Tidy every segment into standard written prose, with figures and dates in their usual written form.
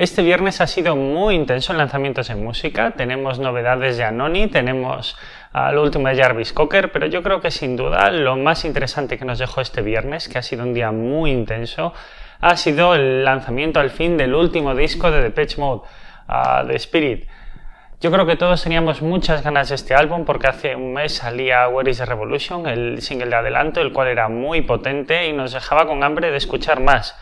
Este viernes ha sido muy intenso en lanzamientos en música. Tenemos novedades de Anony, tenemos lo último de Jarvis Cocker, pero yo creo que sin duda lo más interesante que nos dejó este viernes, que ha sido un día muy intenso, ha sido el lanzamiento al fin del último disco de Depeche Mode, The Spirit. Yo creo que todos teníamos muchas ganas de este álbum porque hace un mes salía Where is the Revolution, el single de adelanto, el cual era muy potente y nos dejaba con hambre de escuchar más.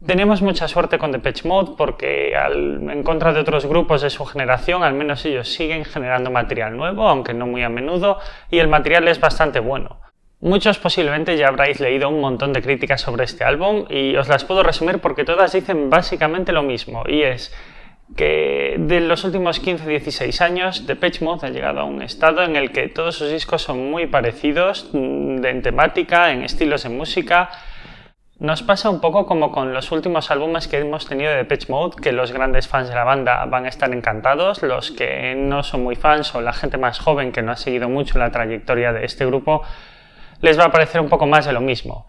Tenemos mucha suerte con Depeche Mode porque, en contra de otros grupos de su generación, al menos ellos siguen generando material nuevo, aunque no muy a menudo, y el material es bastante bueno. Muchos posiblemente ya habréis leído un montón de críticas sobre este álbum y os las puedo resumir porque todas dicen básicamente lo mismo, y es que de los últimos 15-16 años Depeche Mode ha llegado a un estado en el que todos sus discos son muy parecidos en temática, en estilos de música. Nos pasa un poco como con los últimos álbumes que hemos tenido de Depeche Mode, que los grandes fans de la banda van a estar encantados, los que no son muy fans o la gente más joven que no ha seguido mucho la trayectoria de este grupo les va a parecer un poco más de lo mismo.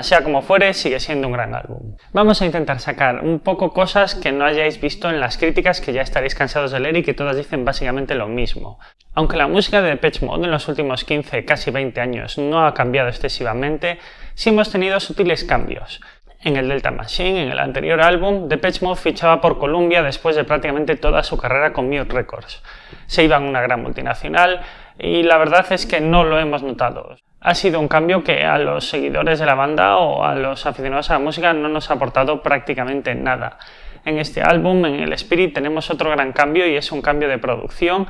Sea como fuere, sigue siendo un gran álbum. Vamos a intentar sacar un poco cosas que no hayáis visto en las críticas que ya estaréis cansados de leer y que todas dicen básicamente lo mismo. Aunque la música de Depeche Mode en los últimos 15, casi 20 años no ha cambiado excesivamente, sí hemos tenido sutiles cambios. En el Delta Machine, en el anterior álbum, Depeche Mode fichaba por Columbia después de prácticamente toda su carrera con Mute Records. Se iba a una gran multinacional y la verdad es que no lo hemos notado. Ha sido un cambio que a los seguidores de la banda o a los aficionados a la música no nos ha aportado prácticamente nada. En este álbum, en el Spirit, tenemos otro gran cambio y es un cambio de producción.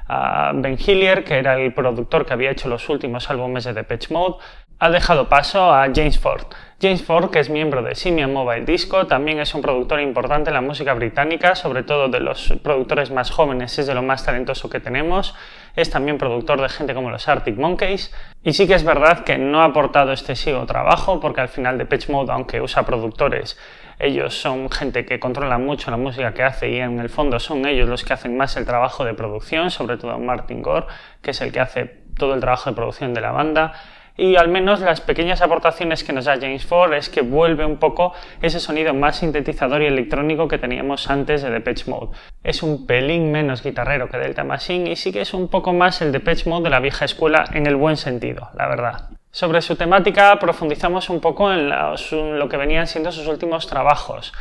Ben Hillier, que era el productor que había hecho los últimos álbumes de Depeche Mode, ha dejado paso a James Ford. James Ford, que es miembro de Simian Mobile Disco, también es un productor importante en la música británica, sobre todo de los productores más jóvenes, es de lo más talentoso que tenemos. Es también productor de gente como los Arctic Monkeys. Y sí que es verdad que no ha aportado excesivo trabajo, porque al final Depeche Mode, aunque usa productores, ellos son gente que controla mucho la música que hace y en el fondo son ellos los que hacen más el trabajo de producción, sobre todo Martin Gore, que es el que hace todo el trabajo de producción de la banda. Y al menos las pequeñas aportaciones que nos da James Ford es que vuelve un poco ese sonido más sintetizador y electrónico que teníamos antes de Depeche Mode. Es un pelín menos guitarrero que Delta Machine y sí que es un poco más el Depeche Mode de la vieja escuela en el buen sentido, la verdad. Sobre su temática profundizamos un poco en lo que venían siendo sus últimos trabajos.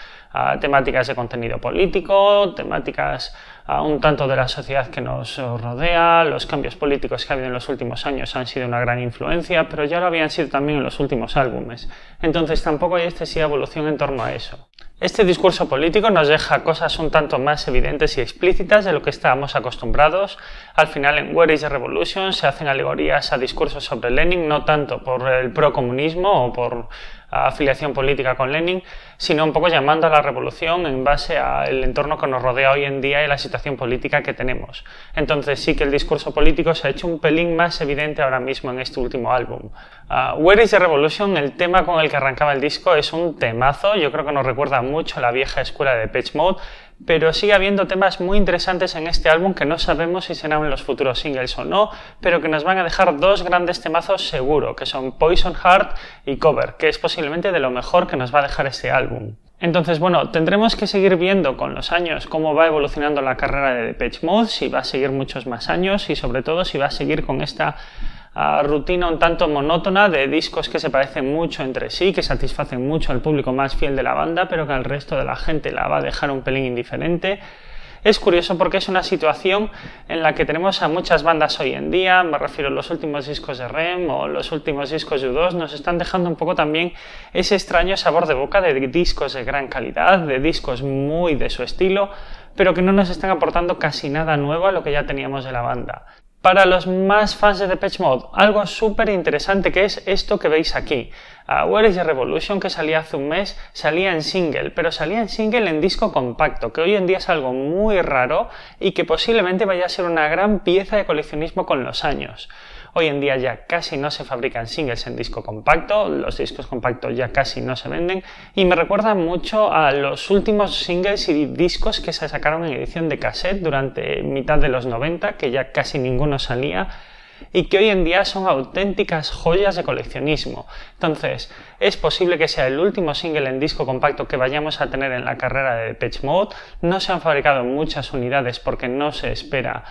Temáticas de contenido político, temáticas un tanto de la sociedad que nos rodea, los cambios políticos que ha habido en los últimos años han sido una gran influencia, pero ya lo habían sido también en los últimos álbumes. Entonces tampoco hay excesiva evolución en torno a eso. Este discurso político nos deja cosas un tanto más evidentes y explícitas de lo que estábamos acostumbrados. Al final en Where is the Revolution se hacen alegorías a discursos sobre Lenin, no tanto por el procomunismo o por afiliación política con Lenin, sino un poco llamando a la revolución en base al entorno que nos rodea hoy en día y la situación política que tenemos. Entonces sí que el discurso político se ha hecho un pelín más evidente ahora mismo en este último álbum. Where is the Revolution, el tema con el que arrancaba el disco, es un temazo. Yo creo que nos recuerda mucho a la vieja escuela de Depeche Mode, pero sigue habiendo temas muy interesantes en este álbum que no sabemos si serán en los futuros singles o no, pero que nos van a dejar dos grandes temazos seguro, que son Poison Heart y Cover, que es posiblemente de lo mejor que nos va a dejar este álbum. Entonces, bueno, tendremos que seguir viendo con los años cómo va evolucionando la carrera de Depeche Mode, si va a seguir muchos más años y sobre todo si va a seguir con esta rutina un tanto monótona de discos que se parecen mucho entre sí, que satisfacen mucho al público más fiel de la banda, pero que al resto de la gente la va a dejar un pelín indiferente. Es curioso porque es una situación en la que tenemos a muchas bandas hoy en día, me refiero a los últimos discos de REM o los últimos discos de U2, nos están dejando un poco también ese extraño sabor de boca de discos de gran calidad, de discos muy de su estilo, pero que no nos están aportando casi nada nuevo a lo que ya teníamos de la banda. Para los más fans de Depeche Mode, algo súper interesante que es esto que veis aquí. Where is the Revolution, que salía hace un mes, salía en single, pero salía en single en disco compacto, que hoy en día es algo muy raro y que posiblemente vaya a ser una gran pieza de coleccionismo con los años. Hoy en día ya casi no se fabrican singles en disco compacto, los discos compactos ya casi no se venden y me recuerda mucho a los últimos singles y discos que se sacaron en edición de cassette durante mitad de los 90, que ya casi ninguno salía. y que hoy en día son auténticas joyas de coleccionismo. Entonces, es posible que sea el último single en disco compacto que vayamos a tener en la carrera de Depeche Mode. No se han fabricado muchas unidades porque no se espera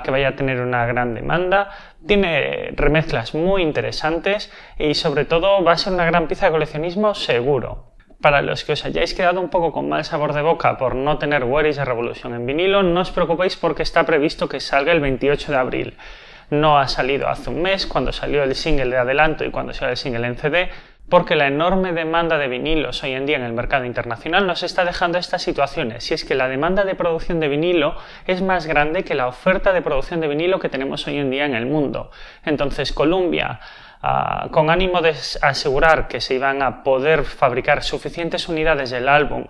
que vaya a tener una gran demanda. Tiene remezclas muy interesantes y sobre todo va a ser una gran pieza de coleccionismo seguro. Para los que os hayáis quedado un poco con mal sabor de boca por no tener Where is the Revolution en vinilo, no os preocupéis porque está previsto que salga el 28 de abril. No ha salido hace un mes, cuando salió el single de adelanto y cuando salió el single en CD, porque la enorme demanda de vinilos hoy en día en el mercado internacional nos está dejando estas situaciones. Y es que la demanda de producción de vinilo es más grande que la oferta de producción de vinilo que tenemos hoy en día en el mundo. Entonces Columbia, con ánimo de asegurar que se iban a poder fabricar suficientes unidades del álbum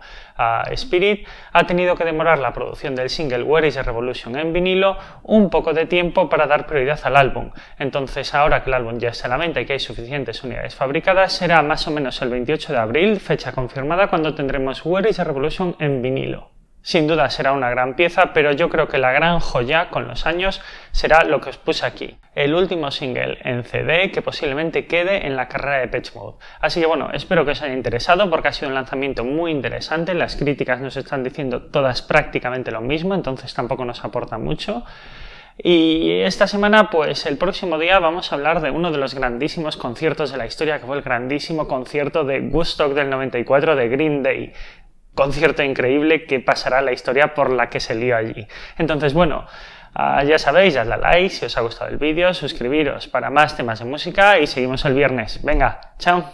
Spirit, ha tenido que demorar la producción del single Where is the Revolution en vinilo un poco de tiempo para dar prioridad al álbum. Entonces, ahora que el álbum ya está a la venta y que hay suficientes unidades fabricadas, será más o menos el 28 de abril, fecha confirmada, cuando tendremos Where is the Revolution en vinilo. Sin duda será una gran pieza, pero yo creo que la gran joya con los años será lo que os puse aquí, el último single en CD que posiblemente quede en la carrera de Depeche Mode. Así que bueno, espero que os haya interesado porque ha sido un lanzamiento muy interesante, las críticas nos están diciendo todas prácticamente lo mismo, entonces tampoco nos aporta mucho. Y esta semana, pues el próximo día vamos a hablar de uno de los grandísimos conciertos de la historia, que fue el grandísimo concierto de Woodstock del 94 de Green Day. Concierto increíble que pasará la historia por la que se lió allí. Entonces, bueno, ya sabéis, dadle a like si os ha gustado el vídeo, suscribiros para más temas de música y seguimos el viernes. Venga, chao.